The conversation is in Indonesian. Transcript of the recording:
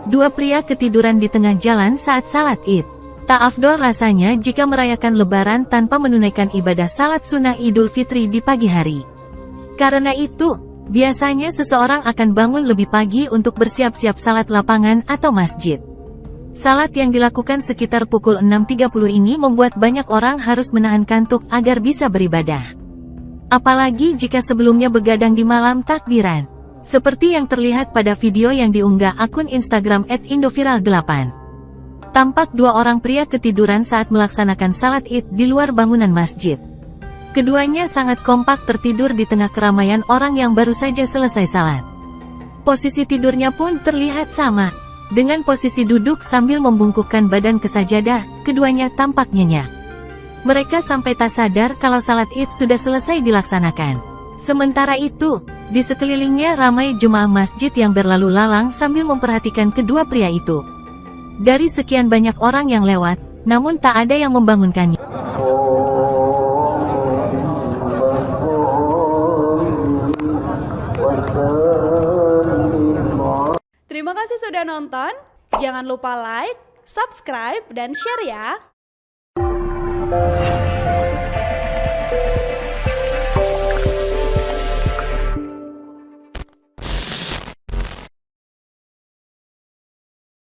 Dua pria ketiduran di tengah jalan saat salat Id. Tak afdol rasanya jika merayakan Lebaran tanpa menunaikan ibadah salat sunnah Idul Fitri di pagi hari. Karena itu, biasanya seseorang akan bangun lebih pagi untuk bersiap-siap salat lapangan atau masjid. Salat yang dilakukan sekitar pukul 6.30 ini membuat banyak orang harus menahan kantuk agar bisa beribadah. Apalagi jika sebelumnya begadang di malam takbiran. Seperti yang terlihat pada video yang diunggah akun Instagram @indoviral8. Tampak dua orang pria ketiduran saat melaksanakan salat Id di luar bangunan masjid. Keduanya sangat kompak tertidur di tengah keramaian orang yang baru saja selesai salat. Posisi tidurnya pun terlihat sama. Dengan posisi duduk sambil membungkukkan badan ke sajadah, keduanya tampak nyenyak. Mereka sampai tak sadar kalau salat Id sudah selesai dilaksanakan. Sementara itu, di sekelilingnya ramai jemaah masjid yang berlalu lalang sambil memperhatikan kedua pria itu. Dari sekian banyak orang yang lewat, namun tak ada yang membangunkannya. Terima kasih sudah nonton. Jangan lupa like, subscribe, dan share ya.